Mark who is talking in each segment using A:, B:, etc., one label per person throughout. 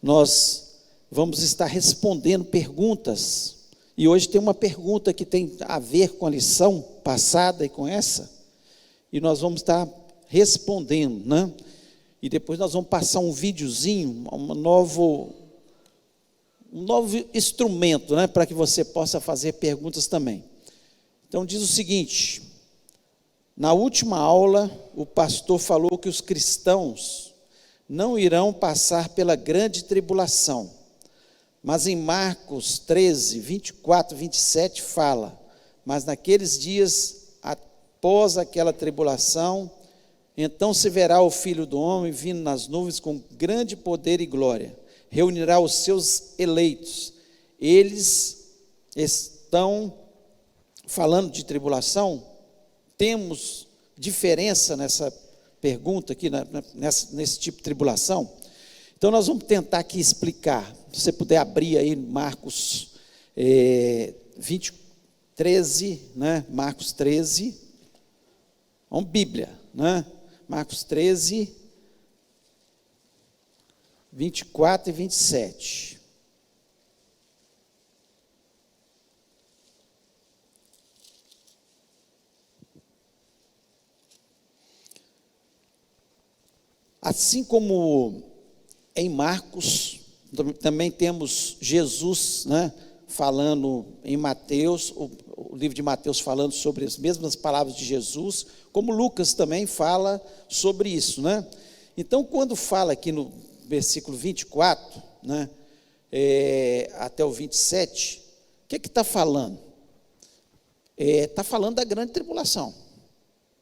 A: nós vamos estar respondendo perguntas. E hoje tem uma pergunta que tem a ver com a lição passada e com essa, e nós vamos estar respondendo, né? E depois nós vamos passar um videozinho, um novo instrumento, né, para que você possa fazer perguntas também. Então diz o seguinte: na última aula, o pastor falou que os cristãos não irão passar pela grande tribulação, mas em Marcos 13, 24, 27 fala: mas naqueles dias, após aquela tribulação, então se verá o Filho do Homem vindo nas nuvens com grande poder e glória, reunirá os seus eleitos. Eles estão falando de tribulação. Temos diferença nessa pergunta aqui, nesse tipo de tribulação? Então nós vamos tentar aqui explicar. Se você puder abrir aí Marcos 13, né? Marcos 13, vamos Bíblia, né? Marcos 13, 24 e 27. Assim como em Marcos, também temos Jesus, né, falando em Mateus, o livro de Mateus falando sobre as mesmas palavras de Jesus, como Lucas também fala sobre isso, né? Então, quando fala aqui no versículo 24, né, até o 27, o que está falando? Está falando da grande tribulação.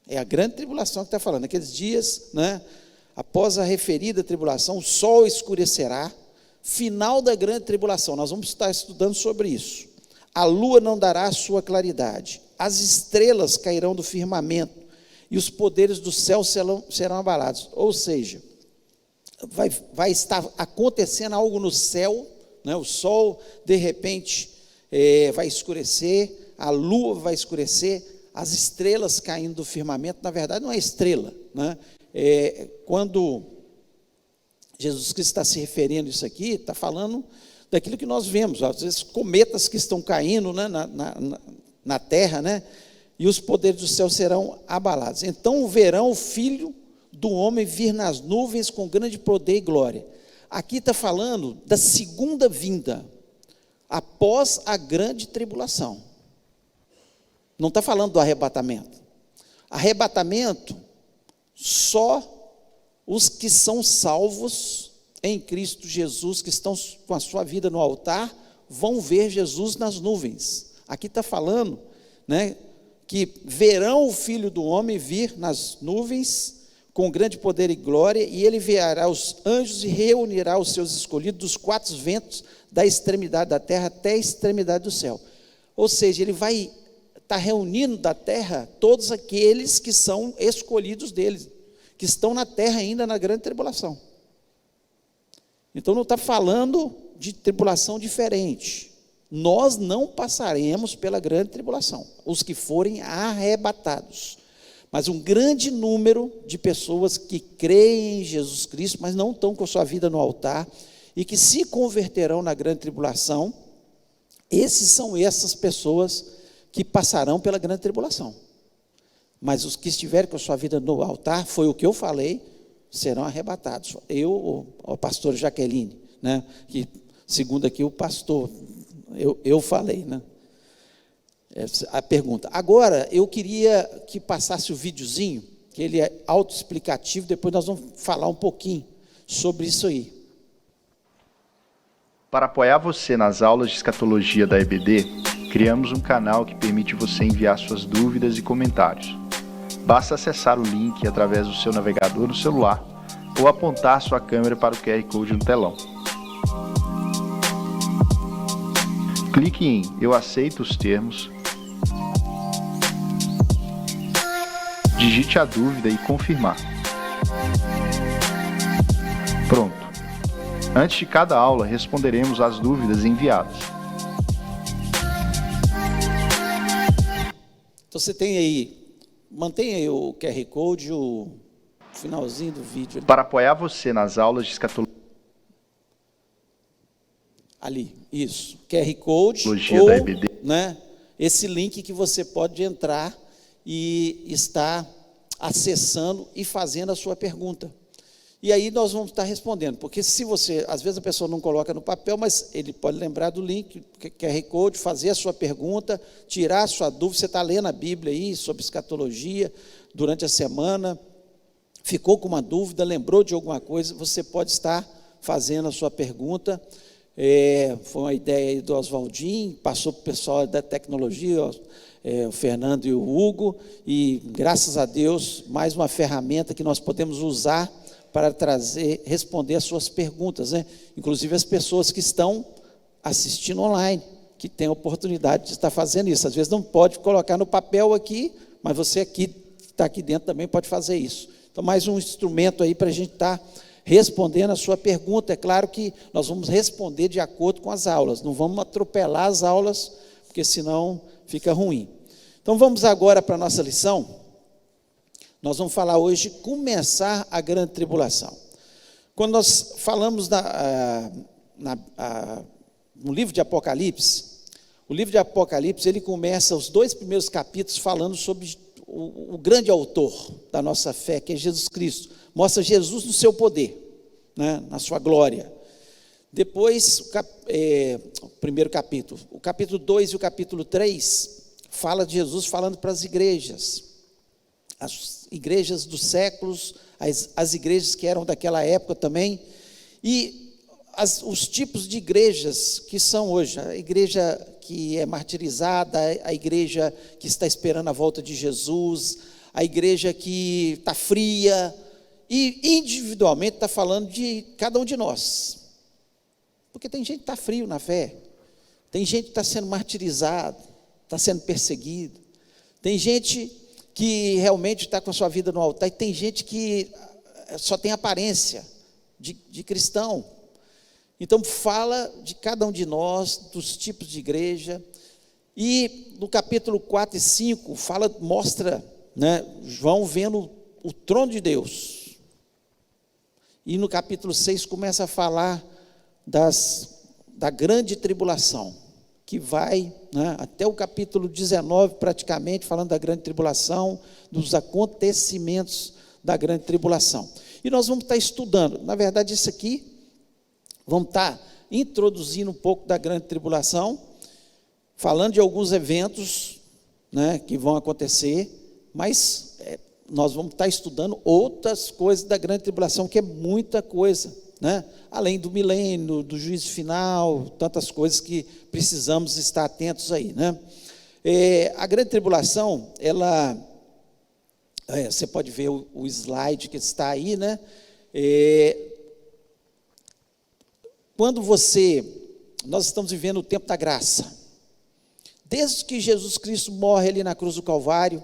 A: É a grande tribulação que está falando. Naqueles dias, né, após a referida tribulação, o sol escurecerá, final da grande tribulação. Nós vamos estar estudando sobre isso. A lua não dará a sua claridade, as estrelas cairão do firmamento, e os poderes do céu serão abalados. Ou seja, vai estar acontecendo algo no céu, né? O sol, de repente, vai escurecer, a lua vai escurecer, as estrelas caindo do firmamento. Na verdade, não é estrela, né? Quando Jesus Cristo está se referindo a isso aqui, está falando daquilo que nós vemos, às vezes cometas que estão caindo, né, na terra, né, e os poderes do céu serão abalados. Então verão o Filho do Homem vir nas nuvens com grande poder e glória. Aqui está falando da segunda vinda, após a grande tribulação. Não está falando do arrebatamento. Arrebatamento, só os que são salvos em Cristo Jesus, que estão com a sua vida no altar, vão ver Jesus nas nuvens. Aqui está falando, né, que verão o Filho do Homem vir nas nuvens com grande poder e glória, e ele enviará os anjos e reunirá os seus escolhidos dos quatro ventos, da extremidade da terra até a extremidade do céu. Ou seja, ele vai estar reunindo da terra todos aqueles que são escolhidos dele, que estão na terra ainda na grande tribulação. Então não está falando de tribulação diferente. Nós não passaremos pela grande tribulação, os que forem arrebatados. Mas um grande número de pessoas que creem em Jesus Cristo, mas não estão com a sua vida no altar, e que se converterão na grande tribulação, essas pessoas que passarão pela grande tribulação. Mas os que estiverem com a sua vida no altar, foi o que eu falei, serão arrebatados. O pastor Jaqueline, né, que segundo aqui o pastor, eu falei, né? A pergunta. Agora, eu queria que passasse o videozinho, que ele é autoexplicativo, depois nós vamos falar um pouquinho sobre isso aí.
B: Para apoiar você nas aulas de escatologia da EBD, criamos um canal que permite você enviar suas dúvidas e comentários. Basta acessar o link através do seu navegador no celular ou apontar sua câmera para o QR Code no telão. Clique em Eu aceito os termos, digite a dúvida e confirmar. Pronto. Antes de cada aula, responderemos às dúvidas enviadas.
A: Então você tem aí, mantenha aí o QR Code, o finalzinho do vídeo.
B: Para apoiar você nas aulas de escatologia.
A: Ali, isso, QR Code
B: Tecnologia
A: ou,
B: da EBD.
A: né, esse link que você pode entrar e estar acessando e fazendo a sua pergunta. E aí nós vamos estar respondendo, porque se você, às vezes a pessoa não coloca no papel, mas ele pode lembrar do link, QR Code, fazer a sua pergunta, tirar a sua dúvida. Você está lendo a Bíblia aí sobre escatologia durante a semana, ficou com uma dúvida, lembrou de alguma coisa, você pode estar fazendo a sua pergunta. Foi uma ideia aí do Oswaldinho, passou para o pessoal da tecnologia, o Fernando e o Hugo, e graças a Deus, mais uma ferramenta que nós podemos usar para responder as suas perguntas, né? Inclusive as pessoas que estão assistindo online, que têm a oportunidade de estar fazendo isso. Às vezes não pode colocar no papel aqui, mas você aqui, que está aqui dentro também pode fazer isso. Então, mais um instrumento aí para a gente estar respondendo a sua pergunta. É claro que nós vamos responder de acordo com as aulas, não vamos atropelar as aulas, porque senão fica ruim. Então, vamos agora para a nossa lição. Nós vamos falar hoje de começar a grande tribulação. Quando nós falamos no livro de Apocalipse, o livro de Apocalipse, ele começa os 2 primeiros capítulos falando sobre o grande autor da nossa fé, que é Jesus Cristo. Mostra Jesus no seu poder, né, na sua glória. Depois, o primeiro capítulo, o capítulo 2 e o capítulo 3, fala de Jesus falando para as igrejas dos séculos, as igrejas que eram daquela época também, e os tipos de igrejas que são hoje, a igreja que é martirizada, a igreja que está esperando a volta de Jesus, a igreja que está fria, e individualmente está falando de cada um de nós, porque tem gente que está frio na fé, tem gente que está sendo martirizado, está sendo perseguido, tem gente que realmente está com a sua vida no altar, e tem gente que só tem aparência de cristão. Então, fala de cada um de nós, dos tipos de igreja, e no capítulo 4 e 5, mostra, né, João vendo o trono de Deus, e no capítulo 6 começa a falar da grande tribulação, que vai, né, até o capítulo 19, praticamente, falando da grande tribulação, dos acontecimentos da grande tribulação. E nós vamos estar estudando, na verdade, isso aqui, vamos estar introduzindo um pouco da grande tribulação, falando de alguns eventos, né, que vão acontecer, mas nós vamos estar estudando outras coisas da grande tribulação, que é muita coisa, né? Além do milênio, do juízo final, tantas coisas que precisamos estar atentos aí, né? A grande tribulação, ela, você pode ver o slide que está aí, né? Nós estamos vivendo o tempo da graça. Desde que Jesus Cristo morre ali na cruz do Calvário,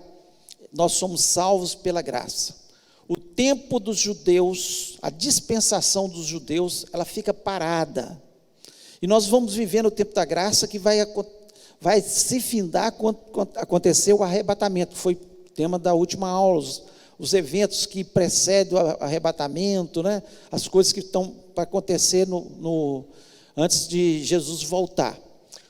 A: nós somos salvos pela graça. O tempo dos judeus, a dispensação dos judeus, ela fica parada. E nós vamos vivendo o tempo da graça, que vai se findar quando acontecer o arrebatamento. Foi o tema da última aula, os eventos que precedem o arrebatamento, né? As coisas que estão para acontecer antes de Jesus voltar.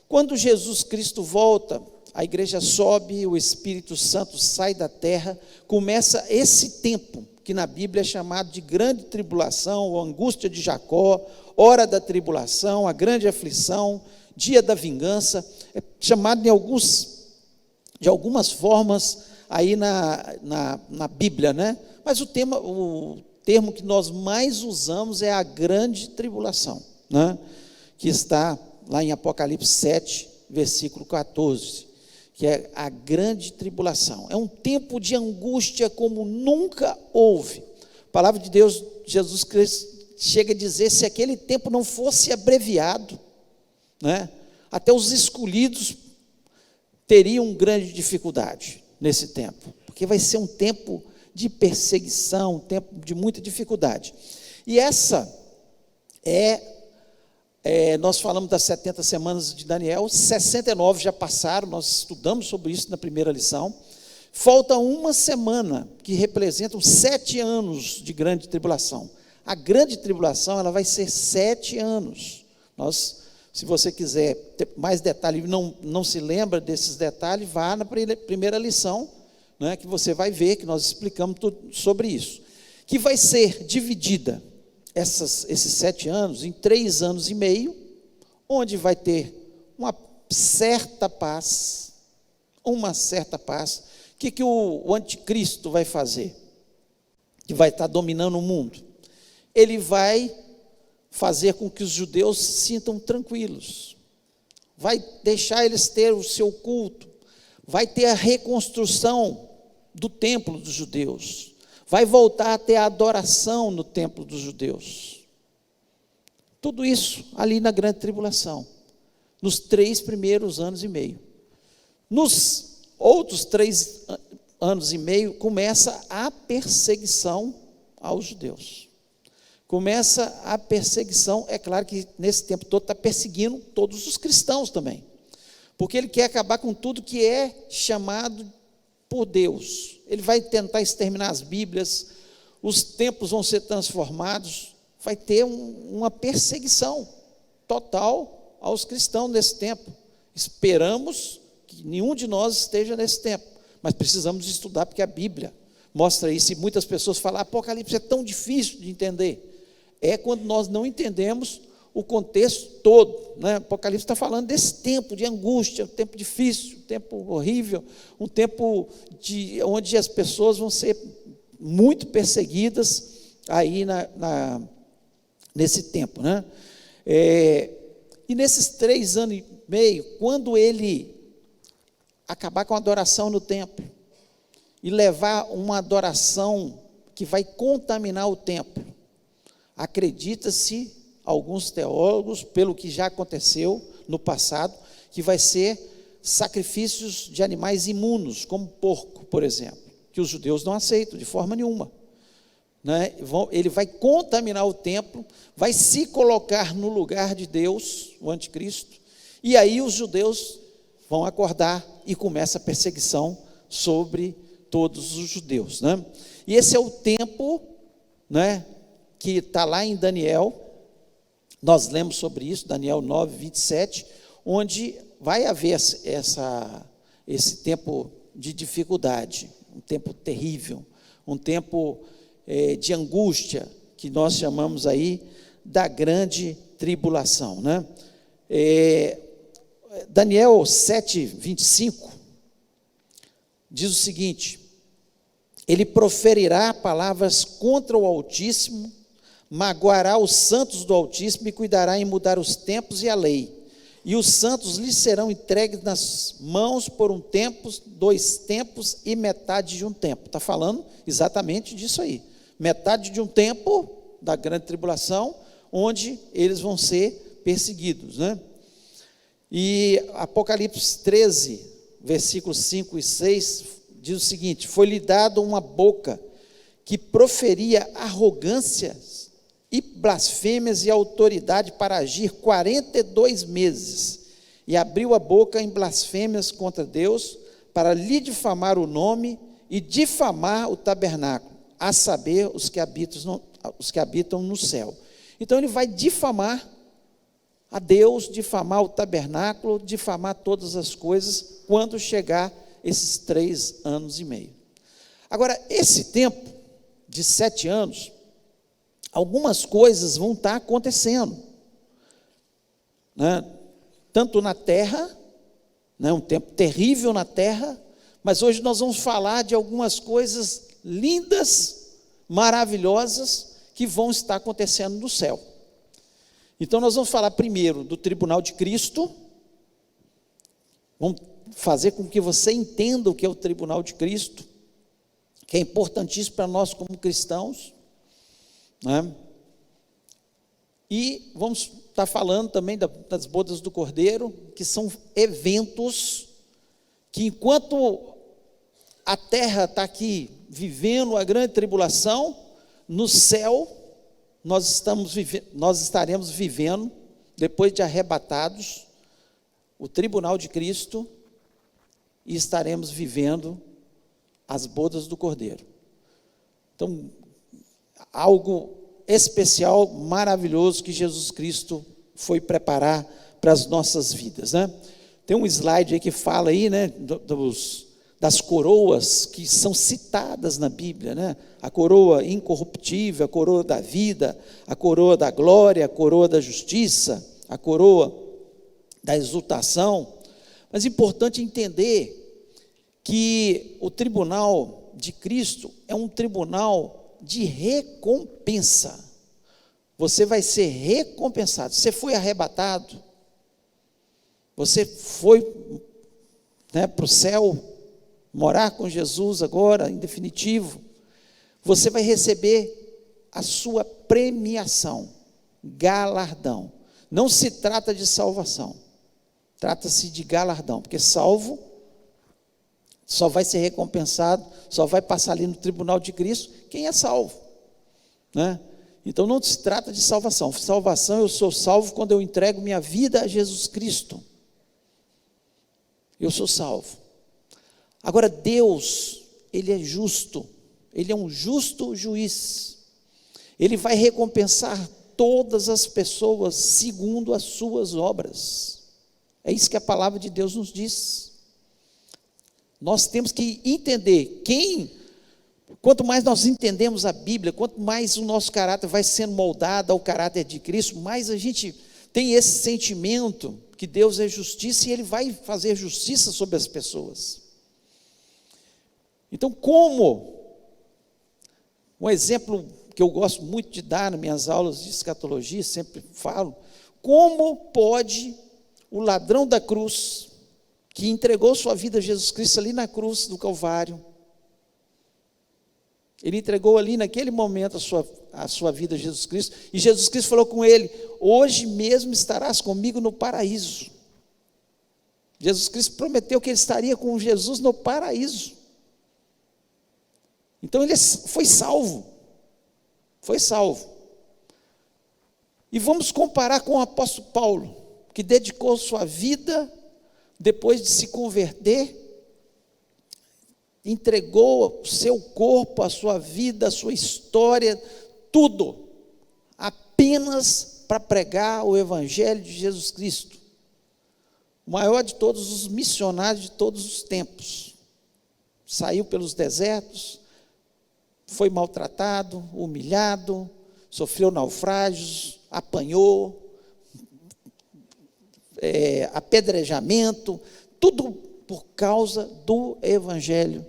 A: Quando Jesus Cristo volta, a igreja sobe, o Espírito Santo sai da terra, começa esse tempo, que na Bíblia é chamado de grande tribulação, a angústia de Jacó, hora da tribulação, a grande aflição, dia da vingança, é chamado de algumas formas aí na Bíblia, né? Mas o termo que nós mais usamos é a grande tribulação, né? Que está lá em Apocalipse 7, versículo 14, que é a grande tribulação. É um tempo de angústia como nunca houve. A palavra de Deus, Jesus Cristo, chega a dizer, se aquele tempo não fosse abreviado, né, até os escolhidos teriam grande dificuldade nesse tempo, porque vai ser um tempo de perseguição, um tempo de muita dificuldade. E nós falamos das 70 semanas de Daniel, 69 já passaram, nós estudamos sobre isso na primeira lição. Falta uma semana, que representam 7 anos de grande tribulação. A grande tribulação, ela vai ser 7 anos. Nós Se você quiser ter mais detalhes, não se lembra desses detalhes, vá na primeira lição, né, que você vai ver que nós explicamos tudo sobre isso. Que vai ser dividida esses 7 anos em 3 anos e meio, onde vai ter uma certa paz. O que o anticristo vai fazer? Que vai estar dominando o mundo. Ele vai fazer com que os judeus se sintam tranquilos, vai deixar eles ter o seu culto, vai ter a reconstrução do templo dos judeus, vai voltar a ter a adoração no templo dos judeus. Tudo isso ali na grande tribulação, nos 3 primeiros anos e meio. Nos outros 3 anos e meio, começa a perseguição aos judeus. Começa a perseguição, é claro que nesse tempo todo está perseguindo todos os cristãos também, porque ele quer acabar com tudo que é chamado por Deus. Ele vai tentar exterminar as Bíblias, os templos vão ser transformados, vai ter uma perseguição total aos cristãos nesse tempo. Esperamos que nenhum de nós esteja nesse tempo, mas precisamos estudar, porque a Bíblia mostra isso, e muitas pessoas falam, Apocalipse é tão difícil de entender. É quando nós não entendemos o contexto todo, né? Apocalipse está falando desse tempo de angústia, um tempo difícil, um tempo horrível, um tempo onde as pessoas vão ser muito perseguidas aí nesse tempo, né? E nesses 3 anos e meio, quando ele acabar com a adoração no templo e levar uma adoração que vai contaminar o templo, acredita-se, alguns teólogos, pelo que já aconteceu no passado, que vai ser sacrifícios de animais imundos, como porco, por exemplo, que os judeus não aceitam de forma nenhuma, né? Ele vai contaminar o templo, vai se colocar no lugar de Deus, o anticristo, e aí os judeus vão acordar e começa a perseguição sobre todos os judeus, né? E esse é o tempo, né, que está lá em Daniel, nós lemos sobre isso, Daniel 9, 27, onde vai haver esse tempo de dificuldade, um tempo terrível, um tempo de angústia, que nós chamamos aí da grande tribulação, né? Daniel 7, 25, diz o seguinte: ele proferirá palavras contra o Altíssimo, magoará os santos do Altíssimo e cuidará em mudar os tempos e a lei. E os santos lhes serão entregues nas mãos por 1 tempo, 2 tempos e metade de 1 tempo. Está falando exatamente disso aí. Metade de 1 tempo da grande tribulação, onde eles vão ser perseguidos, né? E Apocalipse 13, versículos 5 e 6, diz o seguinte: foi-lhe dado uma boca que proferia arrogâncias e blasfêmias e autoridade para agir 42 meses, e abriu a boca em blasfêmias contra Deus, para lhe difamar o nome e difamar o tabernáculo, a saber, os que habitam no céu. Então ele vai difamar a Deus, difamar o tabernáculo, difamar todas as coisas, quando chegar esses 3 anos e meio. Agora, esse tempo de 7 anos, algumas coisas vão estar acontecendo, né? Tanto na terra, né? Um tempo terrível na terra, mas hoje nós vamos falar de algumas coisas lindas, maravilhosas, que vão estar acontecendo no céu. Então nós vamos falar primeiro do tribunal de Cristo, vamos fazer com que você entenda o que é o tribunal de Cristo, que é importantíssimo para nós como cristãos, né? E vamos estar falando também das bodas do Cordeiro, que são eventos que, enquanto a terra está aqui vivendo a grande tribulação, no céu nós estaremos vivendo, depois de arrebatados, o tribunal de Cristo, e estaremos vivendo as bodas do Cordeiro. Então, algo especial, maravilhoso, que Jesus Cristo foi preparar para as nossas vidas, né? Tem um slide aí que fala aí, né, das coroas que são citadas na Bíblia, né? A coroa incorruptível, a coroa da vida, a coroa da glória, a coroa da justiça, a coroa da exultação. Mas é importante entender que o tribunal de Cristo é um tribunal de recompensa. Você vai ser recompensado. Você foi arrebatado, você foi, né, para o céu, morar com Jesus agora, em definitivo. Você vai receber a sua premiação, galardão. Não se trata de salvação, trata-se de galardão, porque salvo só vai ser recompensado, só vai passar ali no tribunal de Cristo quem é salvo, né? Então não se trata de salvação. Salvação, eu sou salvo quando eu entrego minha vida a Jesus Cristo. Eu sou salvo. Agora Deus, Ele é justo, Ele é um justo juiz. Ele vai recompensar todas as pessoas segundo as suas obras. É isso que a palavra de Deus nos diz. Nós temos que entender quanto mais nós entendemos a Bíblia, quanto mais o nosso caráter vai sendo moldado ao caráter de Cristo, mais a gente tem esse sentimento que Deus é justiça e Ele vai fazer justiça sobre as pessoas. Então, como um exemplo que eu gosto muito de dar nas minhas aulas de escatologia, sempre falo, como pode o ladrão da cruz, que entregou sua vida a Jesus Cristo ali na cruz do Calvário, ele entregou ali naquele momento a sua vida a Jesus Cristo, e Jesus Cristo falou com ele: hoje mesmo estarás comigo no paraíso. Jesus Cristo prometeu que ele estaria com Jesus no paraíso. Então ele foi salvo, E vamos comparar com o apóstolo Paulo, que dedicou sua vida, depois de se converter, entregou o seu corpo, a sua vida, a sua história, tudo, apenas para pregar o evangelho de Jesus Cristo, o maior de todos os missionários de todos os tempos. Saiu pelos desertos, foi maltratado, humilhado, sofreu naufrágios, apanhou, apedrejamento, tudo por causa do evangelho.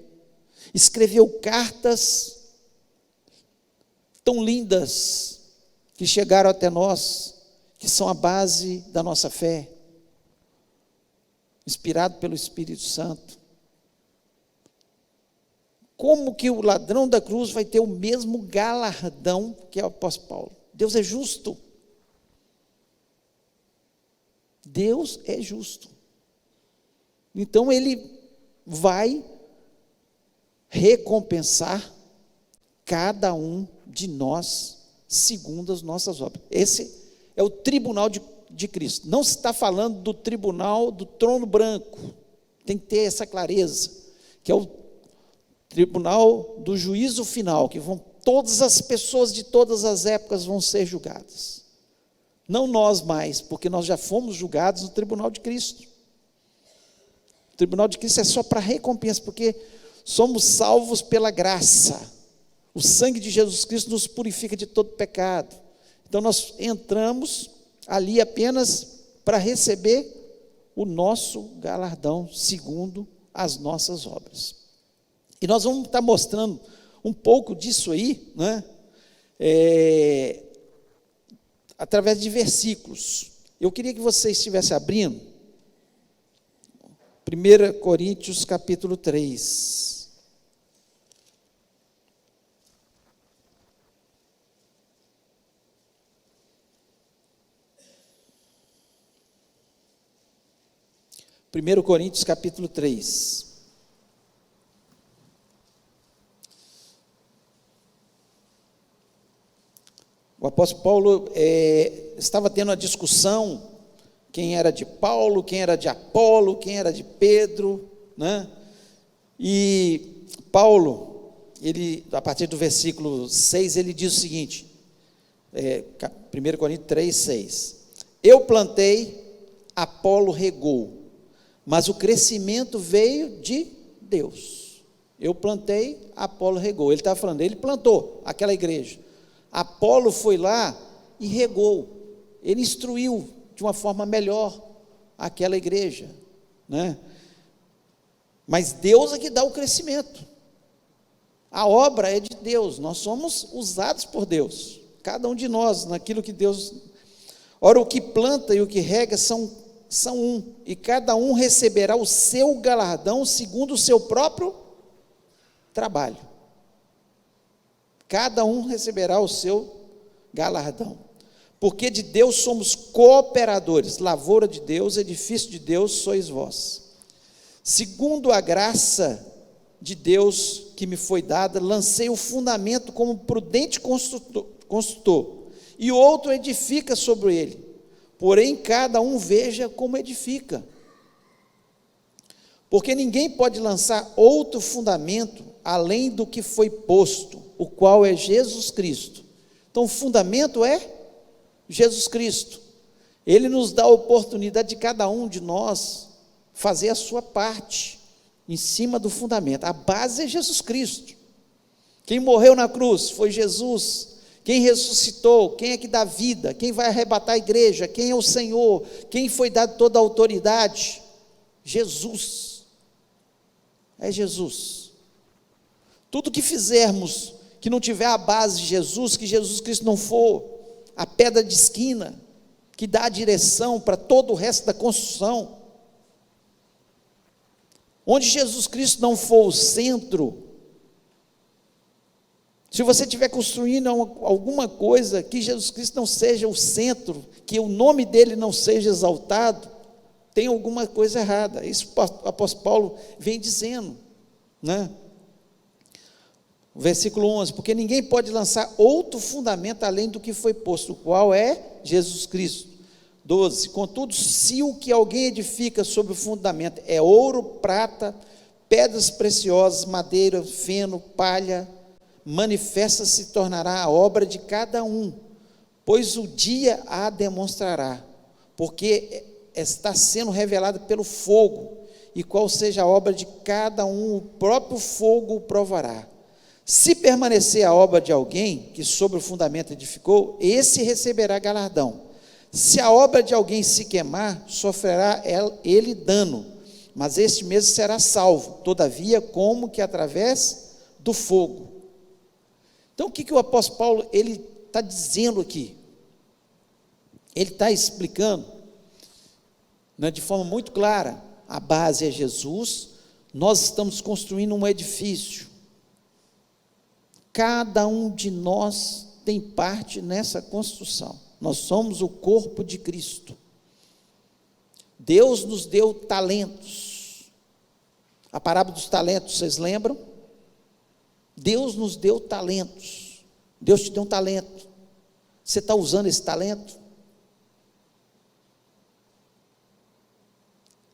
A: Escreveu cartas tão lindas que chegaram até nós, que são a base da nossa fé, inspirado pelo Espírito Santo. Como que o ladrão da cruz vai ter o mesmo galardão que o apóstolo Paulo? Deus é justo. Deus é justo. Então Ele vai recompensar cada um de nós segundo as nossas obras. Esse é o tribunal de Cristo. Não se está falando do tribunal do trono branco. Tem que ter essa clareza, que é o tribunal do juízo final, que todas as pessoas de todas as épocas vão ser julgadas. Não nós mais, porque nós já fomos julgados no tribunal de Cristo. O tribunal de Cristo é só para recompensa, porque somos salvos pela graça. O sangue de Jesus Cristo nos purifica de todo pecado. Então nós entramos ali apenas para receber o nosso galardão, segundo as nossas obras. E nós vamos estar mostrando um pouco disso aí, né? Através de versículos. Eu queria que você estivesse abrindo 1 Coríntios capítulo 3. Primeiro Coríntios capítulo 3. O apóstolo Paulo estava tendo uma discussão, quem era de Paulo, quem era de Apolo, quem era de Pedro, né? E Paulo, a partir do versículo 6, ele diz o seguinte, 1 Coríntios 3, 6, eu plantei, Apolo regou, mas o crescimento veio de Deus. Eu plantei, Apolo regou. Ele estava falando, ele plantou aquela igreja. Apolo foi lá e regou. Ele instruiu de uma forma melhor aquela igreja, né? Mas Deus é que dá o crescimento. A obra é de Deus, nós somos usados por Deus, cada um de nós, naquilo que Deus... Ora, o que planta e o que rega são um, e cada um receberá o seu galardão segundo o seu próprio trabalho. Cada um receberá o seu galardão, porque de Deus somos cooperadores, lavoura de Deus, edifício de Deus sois vós. Segundo a graça de Deus que me foi dada, lancei o fundamento como prudente construtor, e outro edifica sobre ele, porém cada um veja como edifica. Porque ninguém pode lançar outro fundamento além do que foi posto, o qual é Jesus Cristo. Então o fundamento é Jesus Cristo. Ele nos dá a oportunidade de cada um de nós fazer a sua parte em cima do fundamento. A base é Jesus Cristo. Quem morreu na cruz foi Jesus. Quem ressuscitou, quem é que dá vida, quem vai arrebatar a igreja, quem é o Senhor, quem foi dado toda a autoridade? Jesus. É Jesus. Tudo que fizermos que não tiver a base de Jesus, que Jesus Cristo não for a pedra de esquina, que dá a direção para todo o resto da construção, onde Jesus Cristo não for o centro, se você estiver construindo alguma coisa que Jesus Cristo não seja o centro, que o nome dele não seja exaltado, tem alguma coisa errada. Isso o apóstolo Paulo vem dizendo, né? Versículo 11, porque ninguém pode lançar outro fundamento além do que foi posto, o qual é Jesus Cristo. 12, contudo, se o que alguém edifica sobre o fundamento é ouro, prata, pedras preciosas, madeira, feno, palha, manifesta se tornará a obra de cada um, pois o dia a demonstrará, porque está sendo revelada pelo fogo, e qual seja a obra de cada um, o próprio fogo o provará. Se permanecer a obra de alguém que sobre o fundamento edificou, esse receberá galardão. Se a obra de alguém se queimar, sofrerá ele dano, mas este mesmo será salvo, todavia como que através do fogo. Então o que o apóstolo Paulo ele está dizendo aqui? Ele está explicando, né, de forma muito clara, a base é Jesus, nós estamos construindo um edifício, cada um de nós tem parte nessa construção, nós somos o corpo de Cristo. Deus nos deu talentos, a parábola dos talentos, vocês lembram? Deus nos deu talentos, Deus te deu um talento, você está usando esse talento?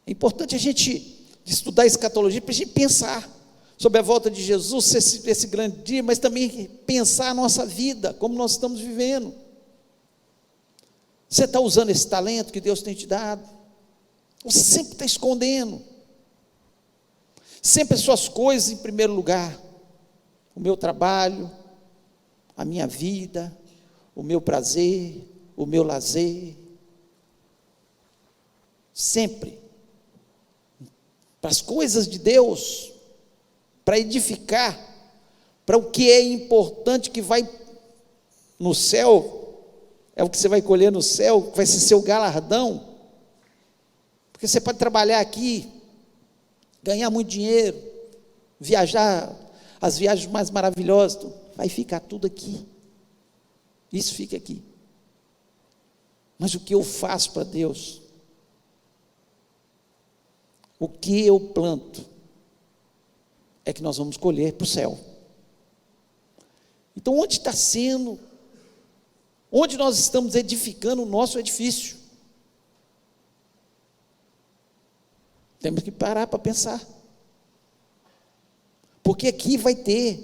A: É importante a gente estudar escatologia, para a gente pensar sobre a volta de Jesus, esse grande dia, mas também pensar a nossa vida, como nós estamos vivendo. Você está usando esse talento que Deus tem te dado? Você sempre está escondendo, sempre as suas coisas em primeiro lugar, o meu trabalho, a minha vida, o meu prazer, o meu lazer, sempre, para as coisas de Deus, para edificar, para o que é importante, que vai no céu, é o que você vai colher no céu, vai ser seu galardão, porque você pode trabalhar aqui, ganhar muito dinheiro, viajar, as viagens mais maravilhosas, vai ficar tudo aqui, isso fica aqui, mas o que eu faço para Deus? O que eu planto é que nós vamos colher para o céu. Então onde está sendo, onde nós estamos edificando o nosso edifício? Temos que parar para pensar, porque aqui vai ter,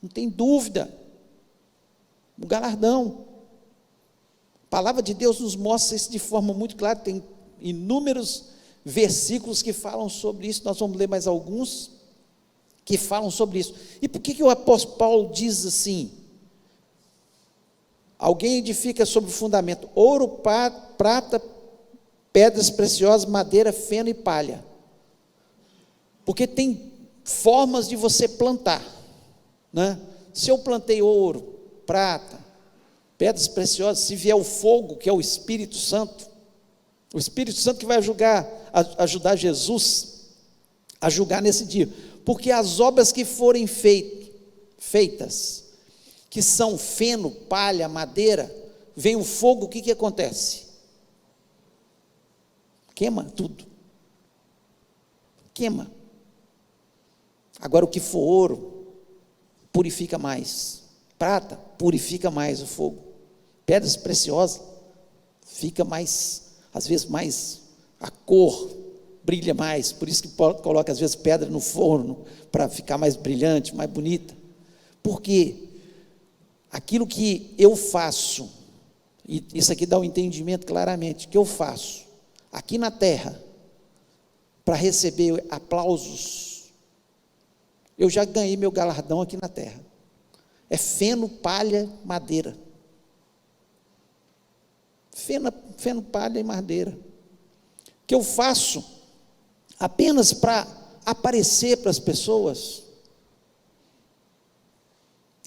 A: não tem dúvida, o galardão. A palavra de Deus nos mostra isso de forma muito clara, tem inúmeros versículos que falam sobre isso. Nós vamos ler mais alguns que falam sobre isso. E por que o apóstolo Paulo diz assim? Alguém edifica sobre o fundamento ouro, prata, pedras preciosas, madeira, feno e palha. Porque tem formas de você plantar, né? Se eu plantei ouro, prata, pedras preciosas, se vier o fogo, que é o Espírito Santo que vai ajudar Jesus a julgar nesse dia, porque as obras que forem feitas, que são feno, palha, madeira, vem o fogo, o que acontece? Queima tudo, queima. Agora o que for ouro, purifica mais, prata, purifica mais o fogo, pedras preciosas, fica mais, às vezes mais, a cor brilha mais, por isso que coloca às vezes pedra no forno, para ficar mais brilhante, mais bonita, porque aquilo que eu faço, e isso aqui dá um entendimento claramente, que eu faço aqui na terra, para receber aplausos, eu já ganhei meu galardão aqui na terra, é feno, palha, madeira, feno, palha e madeira, que eu faço apenas para aparecer para as pessoas,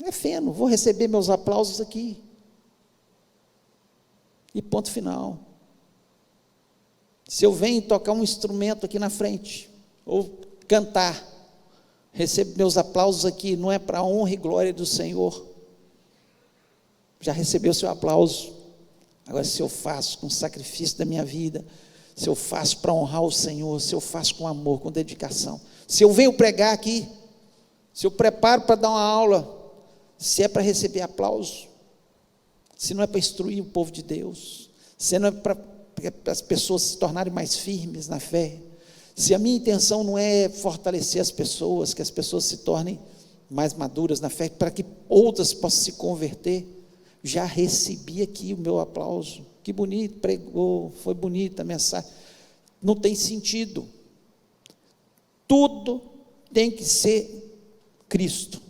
A: é feno, vou receber meus aplausos aqui, e ponto final. Se eu venho tocar um instrumento aqui na frente, ou cantar, recebo meus aplausos aqui, não é para a honra e glória do Senhor, já recebeu o seu aplauso. Agora, se eu faço com sacrifício da minha vida, se eu faço para honrar o Senhor, se eu faço com amor, com dedicação, se eu venho pregar aqui, se eu preparo para dar uma aula, se é para receber aplauso, se não é para instruir o povo de Deus, se não é para as pessoas se tornarem mais firmes na fé, se a minha intenção não é fortalecer as pessoas, que as pessoas se tornem mais maduras na fé, para que outras possam se converter, já recebi aqui o meu aplauso, que bonito, pregou, foi bonita a mensagem, não tem sentido, tudo tem que ser Cristo,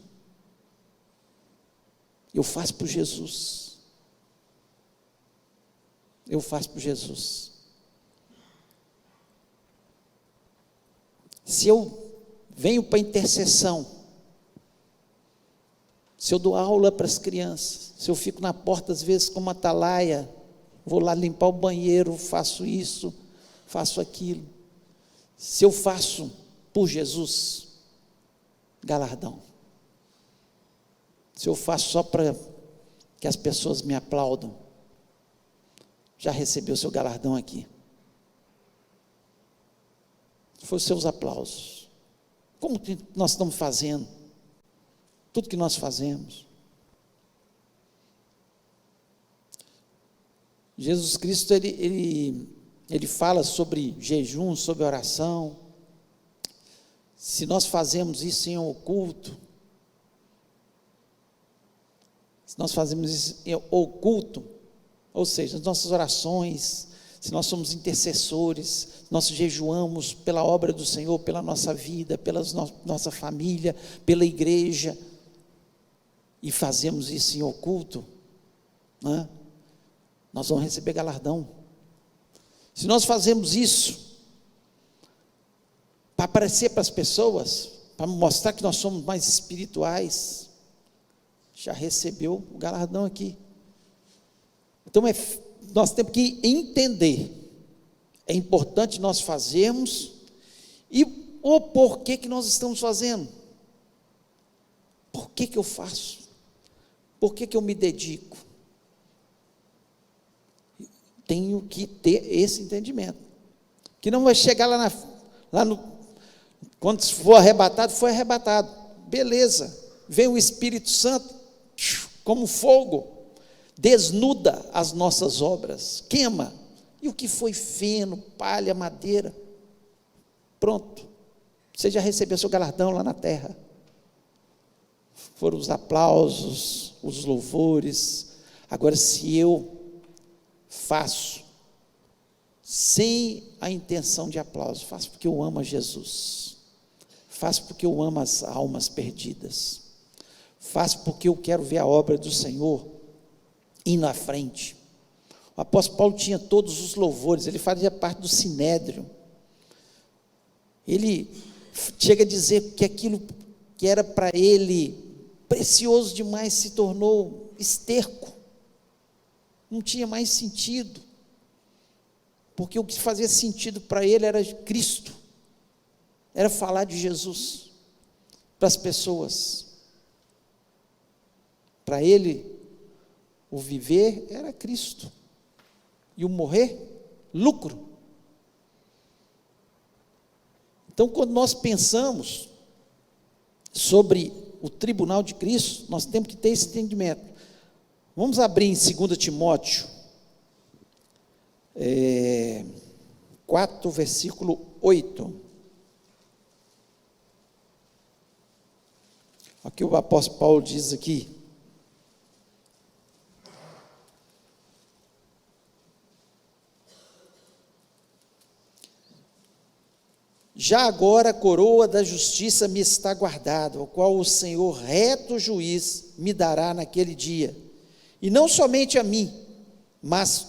A: eu faço por Jesus, se eu venho para intercessão, se eu dou aula para as crianças, se eu fico na porta às vezes como atalaia, vou lá limpar o banheiro, faço isso, faço aquilo, se eu faço por Jesus, galardão, se eu faço só para que as pessoas me aplaudam, já recebeu o seu galardão aqui, foi os seus aplausos, como que nós estamos fazendo, tudo que nós fazemos, Jesus Cristo, ele fala sobre jejum, sobre oração, se nós fazemos isso em oculto, ou seja, as nossas orações, se nós somos intercessores, nós jejuamos pela obra do Senhor, pela nossa vida, pela nossa família, pela igreja, e fazemos isso em oculto, né? Nós vamos receber galardão. Se nós fazemos isso para aparecer para as pessoas, para mostrar que nós somos mais espirituais, já recebeu o galardão aqui. Então nós temos que entender, é importante nós fazermos, e o porquê que nós estamos fazendo, por que eu faço, por que eu me dedico, tenho que ter esse entendimento, que não vai chegar quando for arrebatado, foi arrebatado, beleza, vem o Espírito Santo, como fogo, desnuda as nossas obras, queima, e o que foi feno, palha, madeira, pronto, você já recebeu seu galardão lá na terra, foram os aplausos, os louvores. Agora, se eu faço, sem a intenção de aplauso. Faço porque eu amo a Jesus. Faço porque eu amo as almas perdidas. Faço porque eu quero ver a obra do Senhor ir na frente. O apóstolo Paulo tinha todos os louvores, ele fazia parte do Sinédrio. Ele chega a dizer que aquilo que era para ele precioso demais se tornou esterco. Não tinha mais sentido. Porque o que fazia sentido para ele era Cristo. Era falar de Jesus para as pessoas. Para ele, o viver era Cristo. E o morrer, lucro. Então, quando nós pensamos sobre o tribunal de Cristo, nós temos que ter esse entendimento. Vamos abrir em 2 Timóteo 4, versículo 8. Olha o que o apóstolo Paulo diz aqui. Já agora a coroa da justiça me está guardada, o qual o Senhor reto juiz me dará naquele dia, e não somente a mim, mas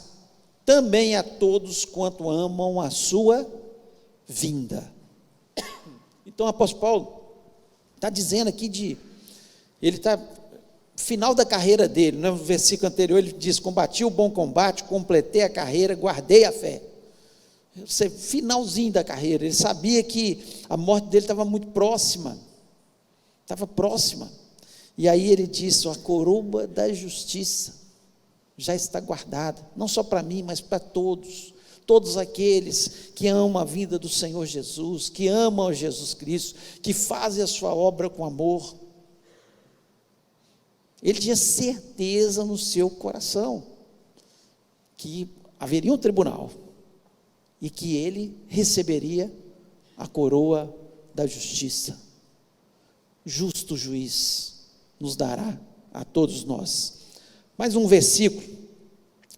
A: também a todos quanto amam a sua vinda. Então o apóstolo Paulo está dizendo aqui ele está no final da carreira dele, no versículo anterior ele diz: combati o bom combate, completei a carreira, guardei a fé. Finalzinho da carreira, ele sabia que a morte dele estava muito próxima, e aí ele disse: a coroa da justiça já está guardada, não só para mim, mas para todos aqueles que amam a vinda do Senhor Jesus, que amam a Jesus Cristo, que fazem a sua obra com amor. Ele tinha certeza no seu coração que haveria um tribunal, e que ele receberia a coroa da justiça. Justo juiz nos dará a todos nós. Mais um versículo,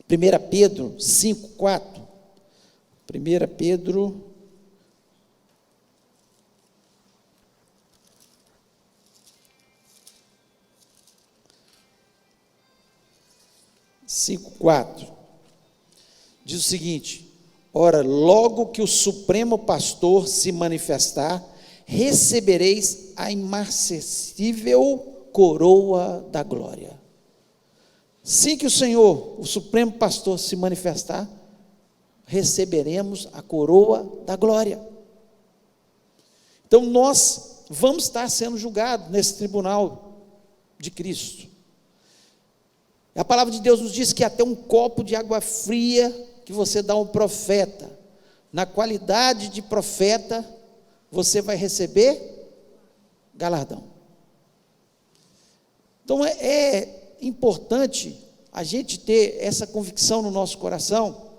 A: 1 Pedro 5, 4. 1 Pedro 5, 4. Diz o seguinte: ora, logo que o Supremo Pastor se manifestar, recebereis a imarcessível coroa da glória. Assim que o Senhor, o Supremo Pastor, se manifestar, receberemos a coroa da glória. Então nós vamos estar sendo julgados nesse tribunal de Cristo. A palavra de Deus nos diz que até um copo de água fria que você dá a um profeta, na qualidade de profeta, você vai receber galardão. Então é importante a gente ter essa convicção no nosso coração.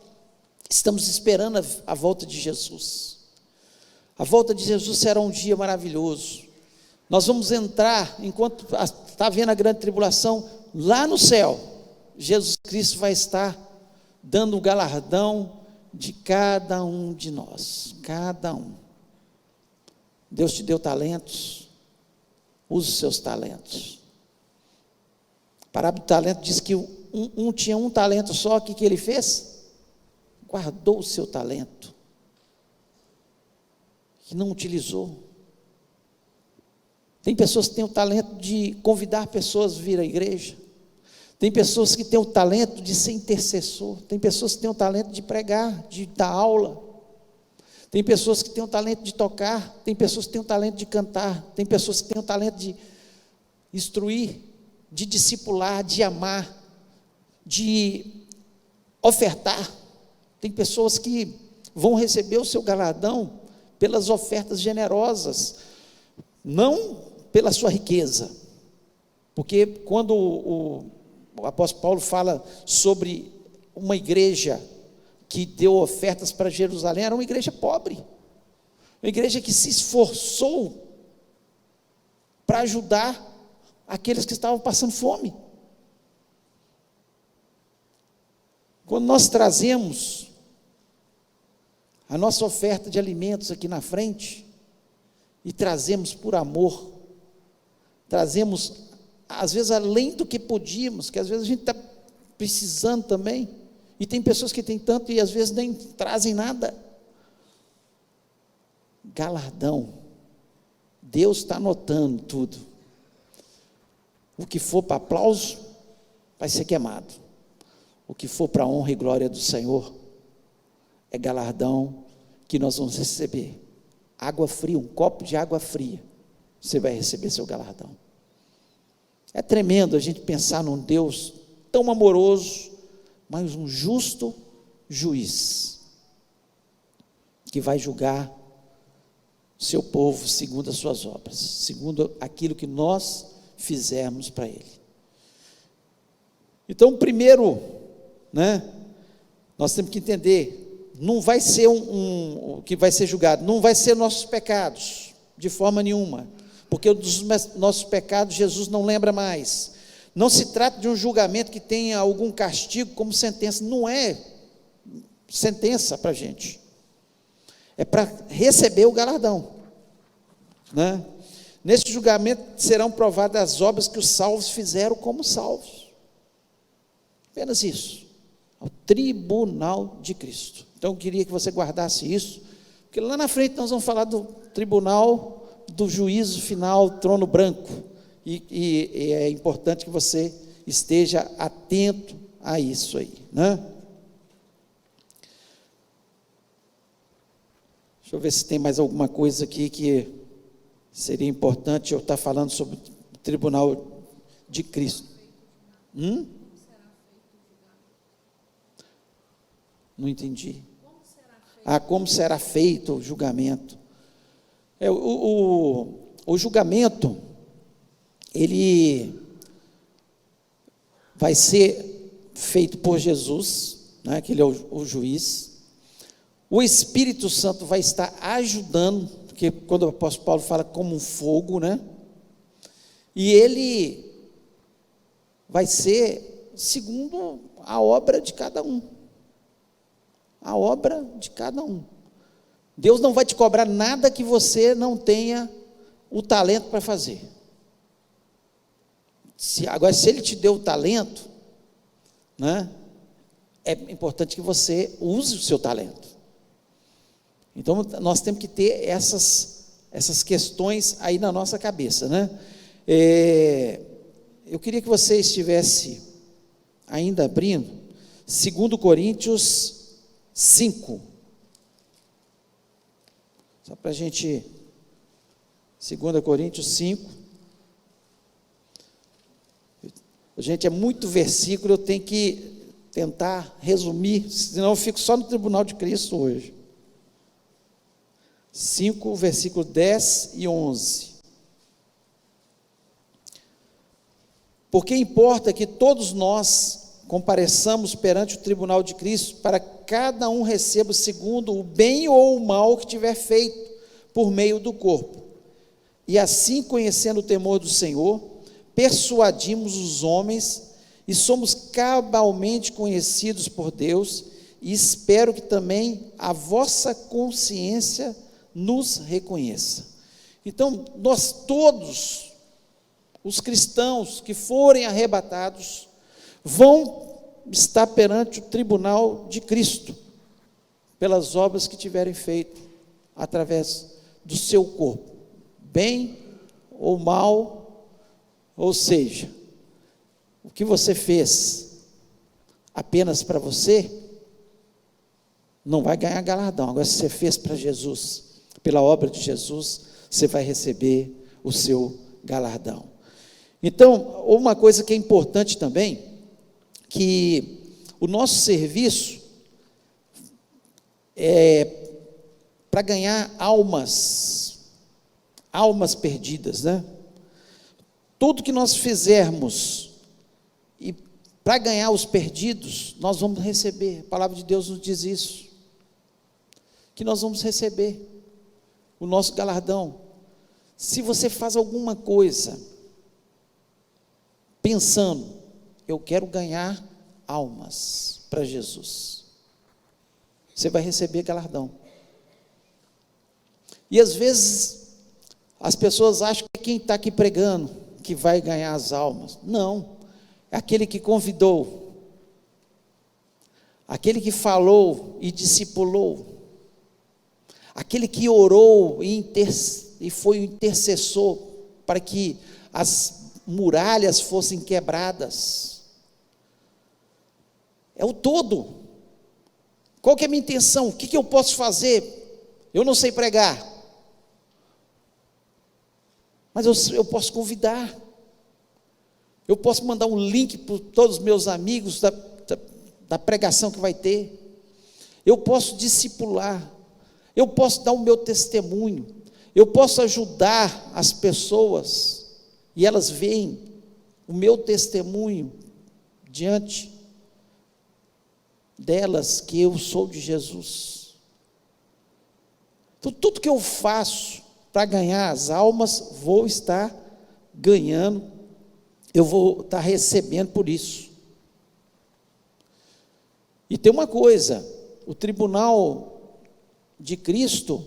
A: Estamos esperando a volta de Jesus. A volta de Jesus será um dia maravilhoso. Nós vamos entrar, enquanto está havendo a grande tribulação, lá no céu, Jesus Cristo vai estar dando o galardão de cada um de nós, cada um. Deus te deu talentos, use os seus talentos. A parábola do talento diz que um tinha um talento só, o que ele fez? Guardou o seu talento, que não utilizou. Tem pessoas que têm o talento de convidar pessoas a vir à igreja, tem pessoas que têm o talento de ser intercessor, tem pessoas que têm o talento de pregar, de dar aula, tem pessoas que têm o talento de tocar, tem pessoas que têm o talento de cantar, tem pessoas que têm o talento de instruir, de discipular, de amar, de ofertar. Tem pessoas que vão receber o seu galardão pelas ofertas generosas, não pela sua riqueza, porque quando o apóstolo Paulo fala sobre uma igreja que deu ofertas para Jerusalém, era uma igreja pobre, uma igreja que se esforçou para ajudar aqueles que estavam passando fome. Quando nós trazemos a nossa oferta de alimentos aqui na frente e trazemos por amor, trazemos, às vezes, além do que podíamos, que às vezes a gente está precisando também, e tem pessoas que têm tanto e às vezes nem trazem nada. Galardão, Deus está anotando tudo. O que for para aplauso vai ser queimado, o que for para a honra e glória do Senhor é galardão que nós vamos receber. Água fria, um copo de água fria, você vai receber seu galardão. É tremendo a gente pensar num Deus tão amoroso, mas um justo juiz, que vai julgar seu povo segundo as suas obras, segundo aquilo que nós fizermos para Ele. Então, primeiro, nós temos que entender, não vai ser o que vai ser julgado, não vai ser nossos pecados, de forma nenhuma, porque dos nossos pecados Jesus não lembra mais. Não se trata de um julgamento que tenha algum castigo como sentença, não é sentença para a gente, é para receber o galardão, Nesse julgamento serão provadas as obras que os salvos fizeram como salvos, apenas isso, ao tribunal de Cristo. Então eu queria que você guardasse isso, porque lá na frente nós vamos falar do tribunal, do juízo final, trono branco, e é importante que você esteja atento a isso aí, Deixa eu ver se tem mais alguma coisa aqui que seria importante eu estar falando sobre o tribunal de Cristo. Não entendi. Como será feito o julgamento? O julgamento, ele vai ser feito por Jesus, que Ele é o juiz. O Espírito Santo vai estar ajudando, porque quando o apóstolo Paulo fala como um fogo, e ele vai ser segundo a obra de cada um. A obra de cada um. Deus não vai te cobrar nada que você não tenha o talento para fazer. Agora, se Ele te deu o talento, é importante que você use o seu talento. Então, nós temos que ter essas questões aí na nossa cabeça, eu queria que você estivesse ainda abrindo 2 Coríntios 5, só para a gente, 2 Coríntios 5, gente, é muito versículo, eu tenho que tentar resumir, senão eu fico só no tribunal de Cristo hoje. 5, versículo 10 e 11. Porque importa que todos nós compareçamos perante o tribunal de Cristo, para que cada um receba segundo o bem ou o mal que tiver feito por meio do corpo. E assim, conhecendo o temor do Senhor, persuadimos os homens e somos cabalmente conhecidos por Deus, e espero que também a vossa consciência nos reconheça. Então, nós todos, os cristãos que forem arrebatados, vão estar perante o tribunal de Cristo, pelas obras que tiverem feito, através do seu corpo, bem ou mal, ou seja, o que você fez apenas para você, não vai ganhar galardão. Agora, se você fez para Jesus, pela obra de Jesus, você vai receber o seu galardão. Então, uma coisa que é importante também, que o nosso serviço é para ganhar almas perdidas, Tudo que nós fizermos e para ganhar os perdidos, nós vamos receber. A palavra de Deus nos diz isso, que nós vamos receber o nosso galardão. Se você faz alguma coisa pensando, eu quero ganhar almas para Jesus, você vai receber galardão. E às vezes as pessoas acham que quem está aqui pregando que vai ganhar as almas. Não, é aquele que convidou, aquele que falou e discipulou, aquele que orou e foi o intercessor para que as muralhas fossem quebradas. É o todo. Qual que é a minha intenção? O que eu posso fazer? Eu não sei pregar, mas eu posso convidar, eu posso mandar um link para todos os meus amigos da pregação que vai ter, eu posso discipular, eu posso dar o meu testemunho, eu posso ajudar as pessoas, e elas veem o meu testemunho diante delas, que eu sou de Jesus. Então, tudo que eu faço para ganhar as almas, vou estar ganhando, eu vou estar recebendo por isso. E tem uma coisa, o tribunal de Cristo,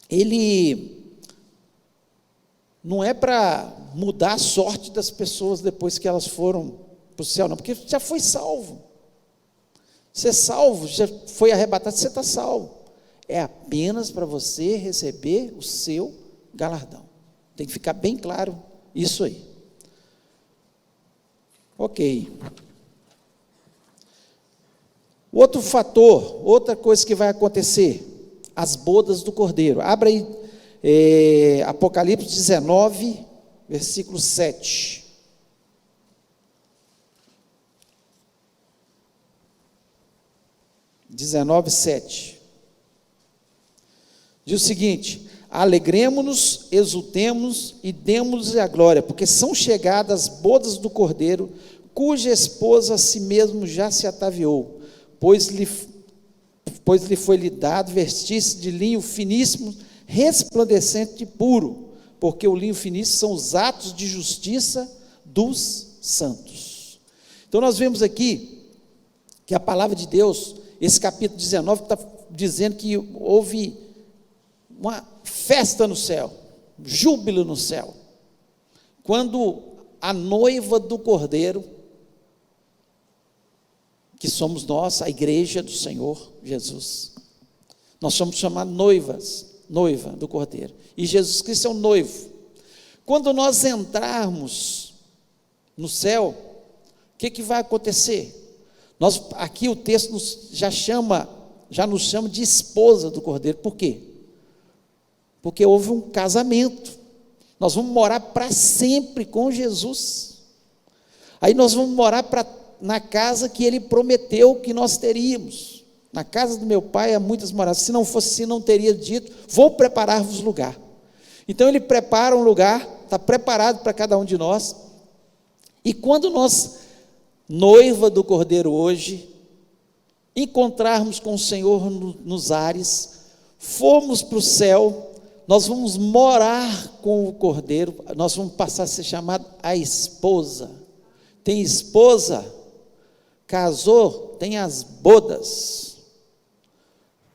A: ele não é para mudar a sorte das pessoas depois que elas foram para o céu, não, porque já foi salvo. Você é salvo, já foi arrebatado, você está salvo. É apenas para você receber o seu galardão. Tem que ficar bem claro isso aí. Ok. Outro fator, outra coisa que vai acontecer, as bodas do Cordeiro. Abra aí Apocalipse 19, versículo 7. (19:7) Diz o seguinte: alegremo-nos, exultemos e demos-lhe a glória, porque são chegadas as bodas do Cordeiro, cuja esposa a si mesmo já se ataviou, pois lhe foi-lhe dado vestir-se de linho finíssimo, resplandecente e puro, porque o linho finíssimo são os atos de justiça dos santos. Então nós vemos aqui que a palavra de Deus, esse capítulo 19 está dizendo que houve uma festa no céu, júbilo no céu, quando a noiva do Cordeiro, que somos nós, a igreja do Senhor Jesus, nós somos chamados noiva do Cordeiro, e Jesus Cristo é o noivo. Quando nós entrarmos no céu, o que vai acontecer? Aqui o texto já nos chama de esposa do Cordeiro. Por quê? Porque houve um casamento. Nós vamos morar para sempre com Jesus. Aí nós vamos morar na casa que Ele prometeu que nós teríamos. Na casa do meu pai há muitas moradas. Se não fosse assim, não teria dito: vou preparar-vos lugar. Então Ele prepara um lugar, está preparado para cada um de nós. E quando nós, noiva do Cordeiro hoje, encontrarmos com o Senhor nos ares, formos para o céu, nós vamos morar com o Cordeiro, nós vamos passar a ser chamado a esposa. Tem esposa, casou, tem as bodas,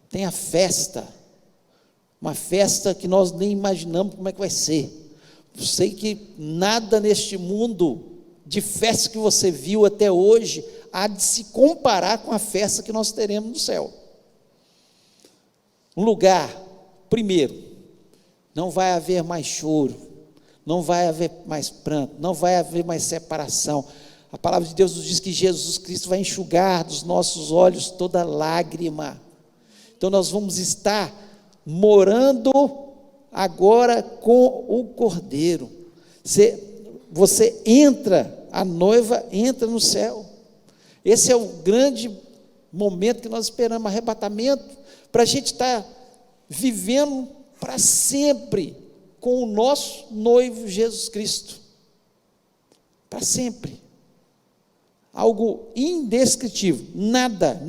A: tem a festa, uma festa que nós nem imaginamos como é que vai ser. Eu sei que nada neste mundo de festa que você viu até hoje há de se comparar com a festa que nós teremos no céu. Um lugar, primeiro, não vai haver mais choro, não vai haver mais pranto, não vai haver mais separação. A palavra de Deus nos diz que Jesus Cristo vai enxugar dos nossos olhos toda lágrima. Então nós vamos estar morando agora com o Cordeiro. Você entra, a noiva entra no céu. Esse é o grande momento que nós esperamos, arrebatamento, para a gente estar vivendo para sempre com o nosso noivo Jesus Cristo. Para sempre. Algo indescritível. Nada.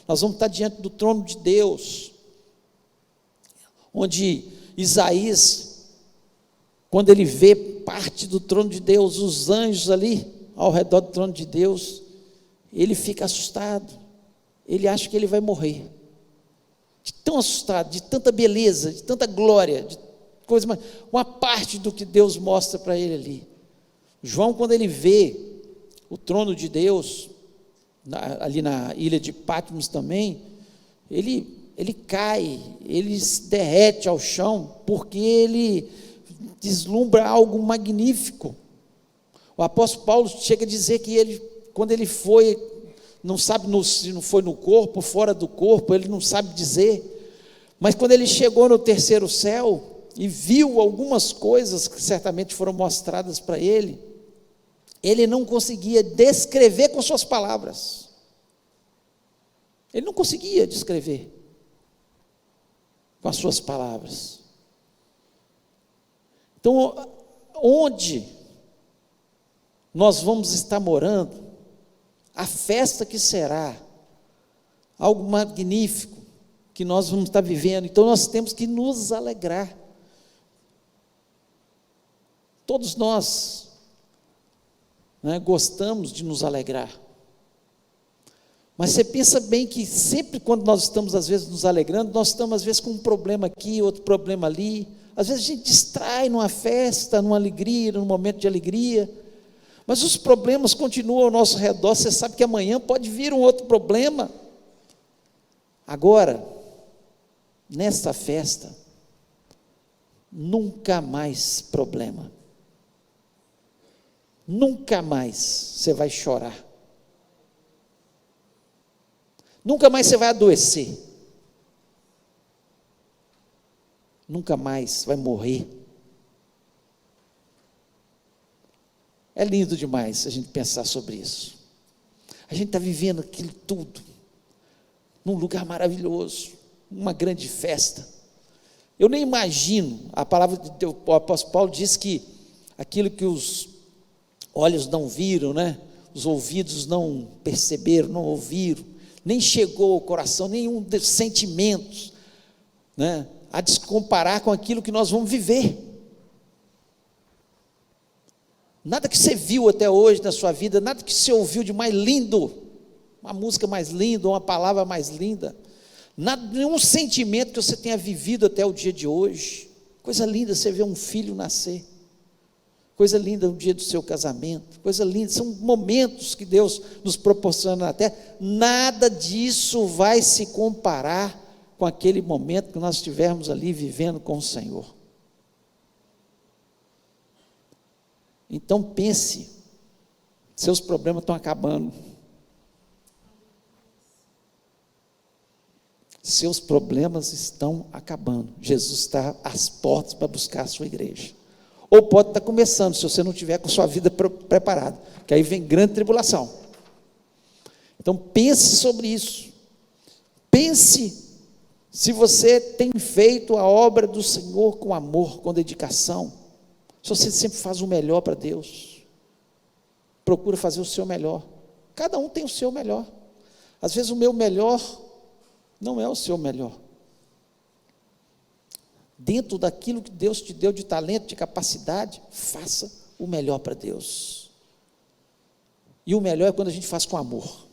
A: Nós vamos estar diante do trono de Deus, onde Isaías, quando ele vê parte do trono de Deus, os anjos ali ao redor do trono de Deus, ele fica assustado, ele acha que ele vai morrer. de tão assustado, de tanta beleza, de tanta glória, de coisa, uma parte do que Deus mostra para ele ali. João, quando ele vê o trono de Deus, ali na ilha de Patmos também, ele cai, ele se derrete ao chão, porque ele deslumbra algo magnífico. O apóstolo Paulo chega a dizer que ele, quando ele foi, não sabe se não foi no corpo, fora do corpo, ele não sabe dizer, mas quando ele chegou no terceiro céu, e viu algumas coisas que certamente foram mostradas para ele, ele não conseguia descrever com suas palavras, ele não conseguia descrever com as suas palavras. Então, onde nós vamos estar morando, a festa que será, algo magnífico, que nós vamos estar vivendo, então nós temos que nos alegrar. Todos nós, né, gostamos de nos alegrar, mas você pensa bem que sempre quando nós estamos às vezes nos alegrando, nós estamos às vezes com um problema aqui, outro problema ali, às vezes a gente distrai numa festa, numa alegria, num momento de alegria, mas os problemas continuam ao nosso redor, você sabe que amanhã pode vir um outro problema. Agora, nesta festa, nunca mais problema, nunca mais você vai chorar, nunca mais você vai adoecer, nunca mais vai morrer. É lindo demais a gente pensar sobre isso. A gente está vivendo aquilo tudo num lugar maravilhoso, uma grande festa. Eu nem imagino, a palavra de Deus, o apóstolo Paulo diz que aquilo que os olhos não viram, né? Os ouvidos não perceberam, não ouviram, nem chegou ao coração, nenhum dos sentimentos, né? A descomparar com aquilo que nós vamos viver. Nada que você viu até hoje na sua vida, nada que você ouviu de mais lindo, uma música mais linda, uma palavra mais linda, nada, nenhum sentimento que você tenha vivido até o dia de hoje. Coisa linda você ver um filho nascer, coisa linda o dia do seu casamento, coisa linda, são momentos que Deus nos proporciona na terra. Nada disso vai se comparar com aquele momento que nós estivermos ali vivendo com o Senhor. Então pense, seus problemas estão acabando, seus problemas estão acabando, Jesus está às portas para buscar a sua igreja, ou pode estar começando, se você não estiver com sua vida preparada, que aí vem grande tribulação. Então pense sobre isso, pense se você tem feito a obra do Senhor com amor, com dedicação, se você sempre faz o melhor para Deus, procura fazer o seu melhor, cada um tem o seu melhor, às vezes o meu melhor não é o seu melhor, dentro daquilo que Deus te deu de talento, de capacidade, faça o melhor para Deus, e o melhor é quando a gente faz com amor,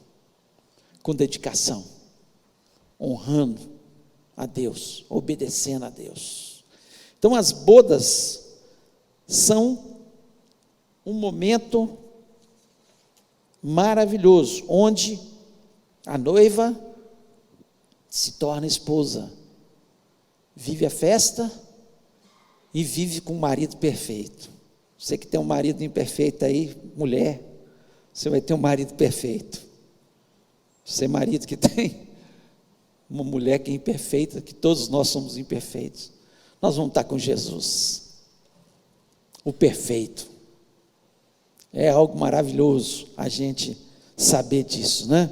A: com dedicação, honrando a Deus, obedecendo a Deus. Então as bodas são um momento maravilhoso, onde a noiva se torna esposa, vive a festa e vive com um marido perfeito. Você que tem um marido imperfeito aí, mulher, você vai ter um marido perfeito. Você marido que tem uma mulher que é imperfeita, que todos nós somos imperfeitos, nós vamos estar com Jesus, o perfeito. É algo maravilhoso a gente saber disso, né?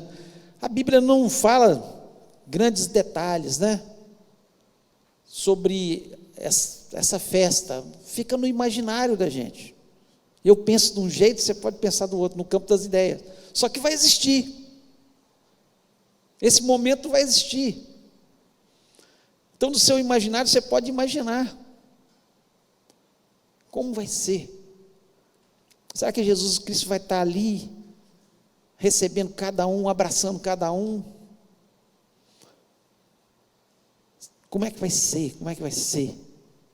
A: A Bíblia não fala grandes detalhes, né, sobre essa festa, fica no imaginário da gente. Eu penso de um jeito, você pode pensar do outro, no campo das ideias, só que vai existir, esse momento vai existir. Então no seu imaginário você pode imaginar como vai ser. Será que Jesus Cristo vai estar ali, recebendo cada um, abraçando cada um? Como é que vai ser? Como é que vai ser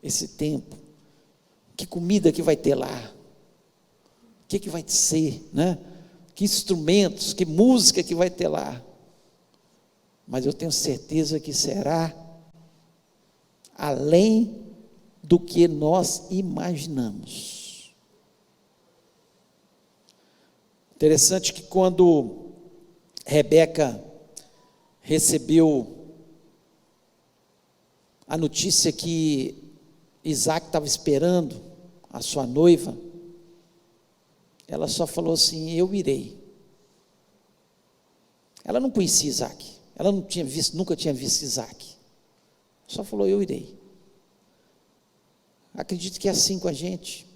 A: esse tempo? Que comida que vai ter lá? O que vai ser, né? Que instrumentos, que música que vai ter lá? Mas eu tenho certeza que será além do que nós imaginamos. Interessante que quando Rebeca recebeu a notícia que Isaac estava esperando a sua noiva, ela só falou assim: eu irei. Ela não conhecia Isaac, ela não tinha visto, nunca tinha visto Isaac, só falou: eu irei. Acredito que é assim com a gente.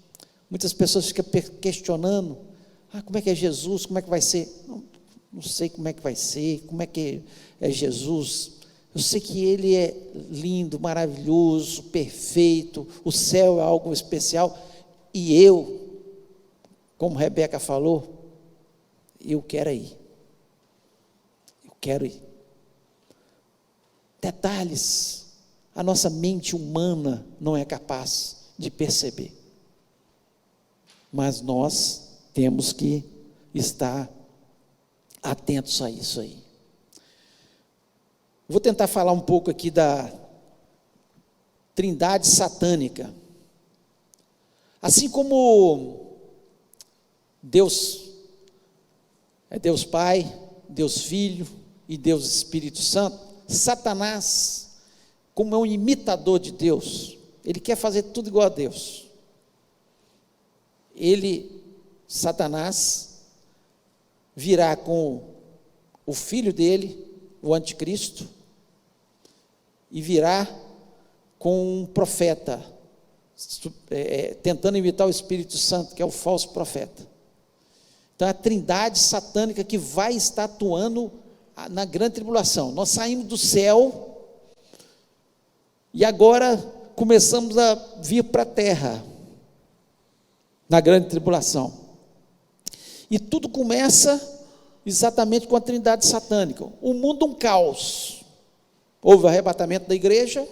A: Muitas pessoas ficam questionando: como é que é Jesus, como é que vai ser? Não sei como é que vai ser, como é que é Jesus. Eu sei que Ele é lindo, maravilhoso, perfeito, o céu é algo especial, e eu, como Rebeca falou, eu quero ir. Eu quero ir. Detalhes, a nossa mente humana não é capaz de perceber, mas nós temos que estar atentos a isso aí. Vou tentar falar um pouco aqui da trindade satânica. Assim como Deus é Deus Pai, Deus Filho e Deus Espírito Santo, Satanás, como é um imitador de Deus, ele quer fazer tudo igual a Deus. Satanás, virá com o filho dele, o anticristo, e virá com um profeta, tentando imitar o Espírito Santo, que é o falso profeta. Então é a trindade satânica que vai estar atuando na grande tribulação. Nós saímos do céu e agora começamos a vir para a terra, na grande tribulação. E tudo começa exatamente com a trindade satânica. O mundo um caos. Houve o arrebatamento da igreja,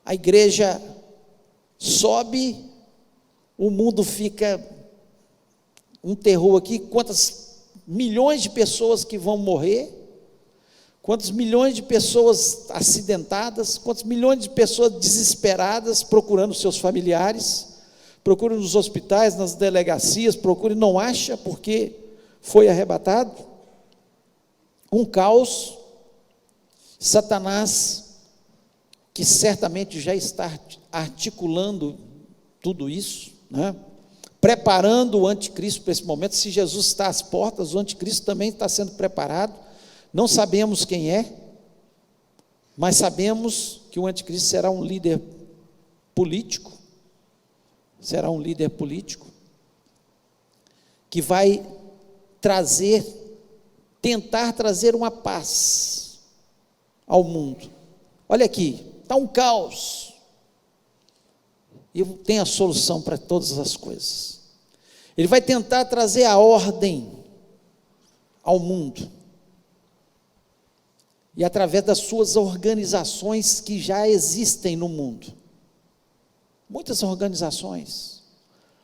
A: a igreja sobe, o mundo fica um terror aqui. Quantas milhões de pessoas que vão morrer, quantos milhões de pessoas acidentadas, quantos milhões de pessoas desesperadas procurando seus familiares, procuram nos hospitais, nas delegacias, procuram e não acha porque foi arrebatado. Um caos. Satanás, que certamente já está articulando tudo isso, né? Preparando o anticristo para esse momento. Se Jesus está às portas, o anticristo também está sendo preparado. Não sabemos quem é, mas sabemos que o anticristo será um líder político, que vai tentar trazer uma paz ao mundo. Olha aqui, está um caos, e eu tenho a solução para todas as coisas. Ele vai tentar trazer a ordem ao mundo, e através das suas organizações que já existem no mundo, muitas organizações,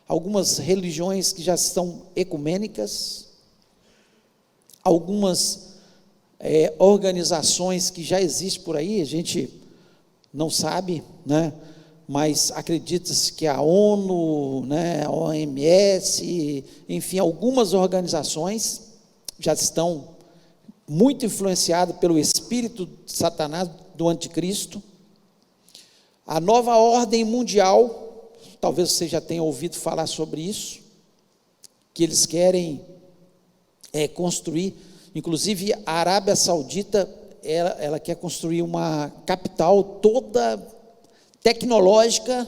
A: algumas religiões que já estão ecumênicas, algumas organizações que já existem por aí, a gente não sabe, né? Mas acredita-se que a ONU, né, a OMS, enfim, algumas organizações já estão muito influenciadas pelo espírito de Satanás, do anticristo. A nova ordem mundial, talvez você já tenha ouvido falar sobre isso, que eles querem construir. Inclusive a Arábia Saudita, ela quer construir uma capital toda tecnológica,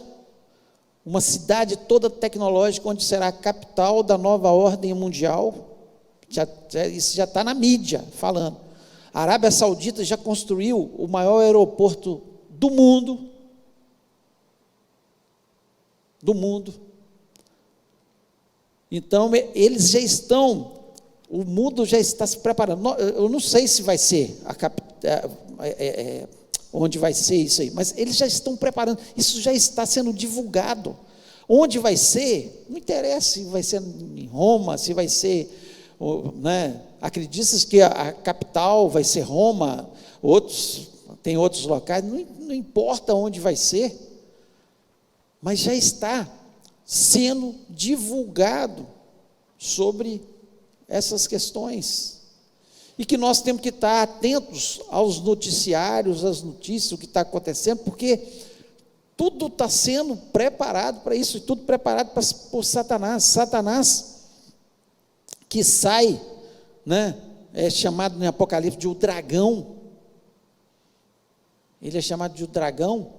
A: uma cidade toda tecnológica, onde será a capital da nova ordem mundial. Isso já está na mídia falando. A Arábia Saudita já construiu o maior aeroporto do mundo. Então eles já estão, o mundo já está se preparando. Eu não sei se vai ser onde vai ser isso aí, mas eles já estão preparando, isso já está sendo divulgado. Onde vai ser, não interessa se vai ser em Roma, se vai ser, né, acredita-se que a capital vai ser Roma, tem outros locais, não importa onde vai ser, mas já está sendo divulgado sobre essas questões, e que nós temos que estar atentos aos noticiários, às notícias, o que está acontecendo, porque tudo está sendo preparado para isso, e tudo preparado por Satanás, que sai, né, é chamado no Apocalipse de o dragão, ele é chamado de o dragão,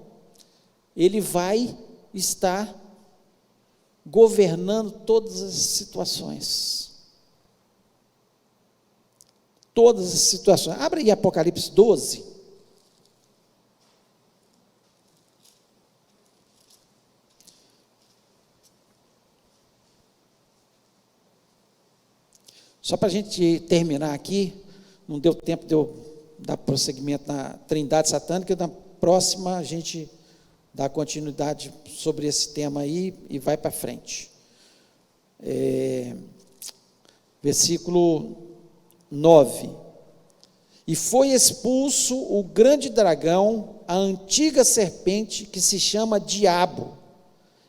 A: ele vai estar governando todas as situações. Todas as situações. Abre aí Apocalipse 12. Só para a gente terminar aqui, não deu tempo de eu dar prosseguimento na Trindade Satânica, na próxima a gente dá continuidade sobre esse tema aí e vai para frente. Versículo 9. E foi expulso o grande dragão, a antiga serpente, que se chama Diabo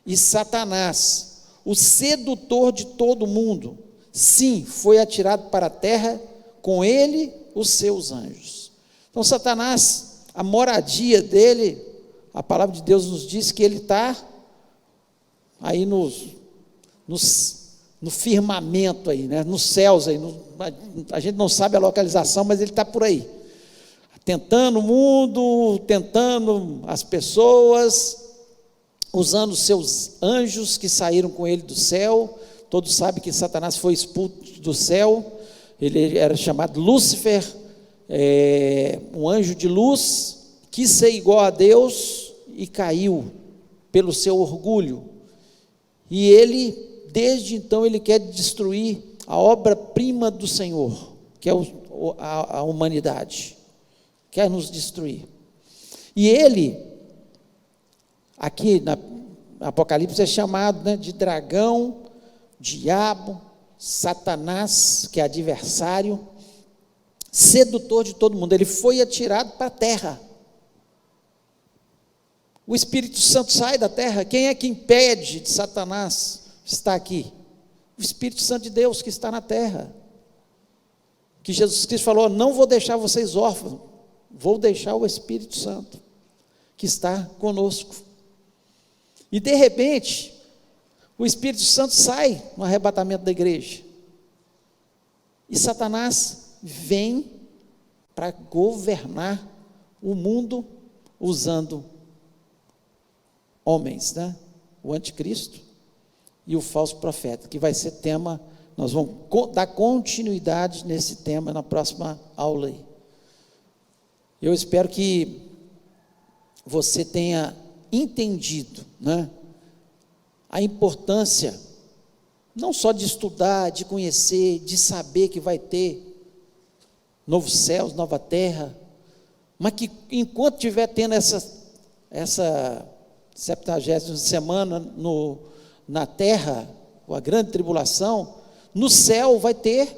A: e Satanás, o sedutor de todo mundo. Sim, foi atirado para a terra, com ele os seus anjos. Então Satanás, a moradia dele, a palavra de Deus nos diz que ele está aí no firmamento aí, né? Nos céus aí, a gente não sabe a localização, mas ele está por aí, tentando o mundo, tentando as pessoas, usando os seus anjos que saíram com ele do céu. Todos sabem que Satanás foi expulso do céu, ele era chamado Lúcifer, um anjo de luz, quis ser igual a Deus e caiu pelo seu orgulho, e ele, desde então, ele quer destruir a obra-prima do Senhor, que é a humanidade, quer nos destruir. E ele, aqui na Apocalipse, é chamado, né, de dragão, diabo, Satanás, que é adversário, sedutor de todo mundo. Ele foi atirado para a terra. O Espírito Santo sai da terra. Quem é que impede de Satanás estar aqui? O Espírito Santo de Deus que está na terra, que Jesus Cristo falou: não vou deixar vocês órfãos, vou deixar o Espírito Santo que está conosco. E de repente o Espírito Santo sai no arrebatamento da igreja, e Satanás vem para governar o mundo usando homens, né? O anticristo e o falso profeta, que vai ser tema, nós vamos dar continuidade nesse tema na próxima aula aí. Eu espero que você tenha entendido, né, a importância, não só de estudar, de conhecer, de saber que vai ter novos céus, nova terra, mas que enquanto estiver tendo essa 70ª semana na terra, a grande tribulação, no céu vai ter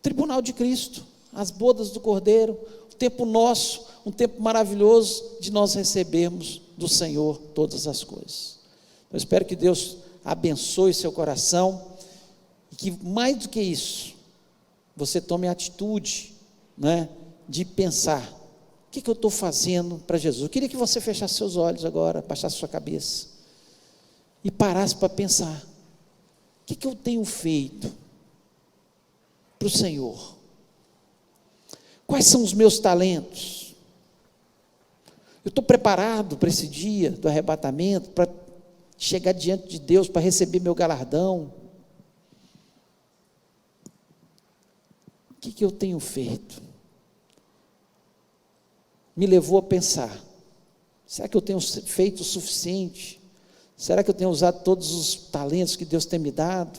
A: tribunal de Cristo, as bodas do Cordeiro, o tempo nosso, um tempo maravilhoso de nós recebermos do Senhor todas as coisas. Eu espero que Deus abençoe seu coração, e que mais do que isso, você tome a atitude, né, de pensar: o que eu estou fazendo para Jesus? Eu queria que você fechasse seus olhos agora, baixasse sua cabeça e parasse para pensar: o que eu tenho feito para o Senhor? Quais são os meus talentos? Eu estou preparado para esse dia do arrebatamento, para chegar diante de Deus, para receber meu galardão? O que eu tenho feito? Me levou a pensar: será que eu tenho feito o suficiente? Será que eu tenho usado todos os talentos que Deus tem me dado?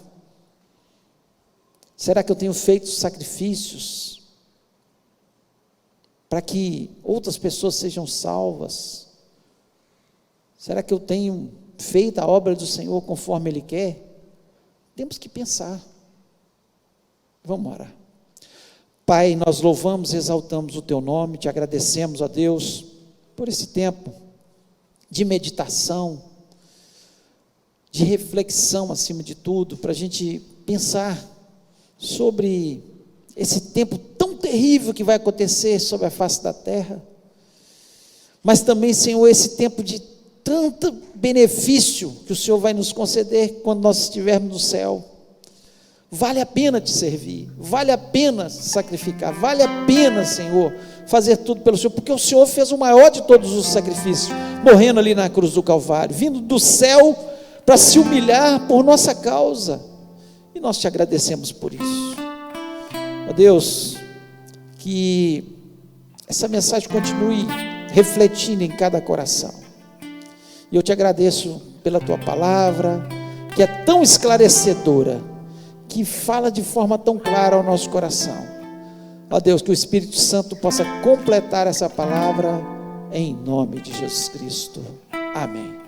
A: Será que eu tenho feito sacrifícios para que outras pessoas sejam salvas? Será que eu tenho feito a obra do Senhor conforme Ele quer? Temos que pensar. Vamos orar. Pai, nós louvamos e exaltamos o Teu nome, te agradecemos, ó Deus, por esse tempo de meditação, de reflexão acima de tudo, para a gente pensar sobre esse tempo tão terrível que vai acontecer sobre a face da terra, mas também, Senhor, esse tempo de tanto benefício que o Senhor vai nos conceder quando nós estivermos no céu. Vale a pena te servir, vale a pena sacrificar, vale a pena, Senhor, fazer tudo pelo Senhor, porque o Senhor fez o maior de todos os sacrifícios, morrendo ali na cruz do Calvário, vindo do céu para se humilhar por nossa causa, e nós te agradecemos por isso. Ó Deus, que essa mensagem continue refletindo em cada coração, e eu te agradeço pela tua palavra, que é tão esclarecedora, que fala de forma tão clara ao nosso coração. Ó Deus, que o Espírito Santo possa completar essa palavra, em nome de Jesus Cristo. Amém.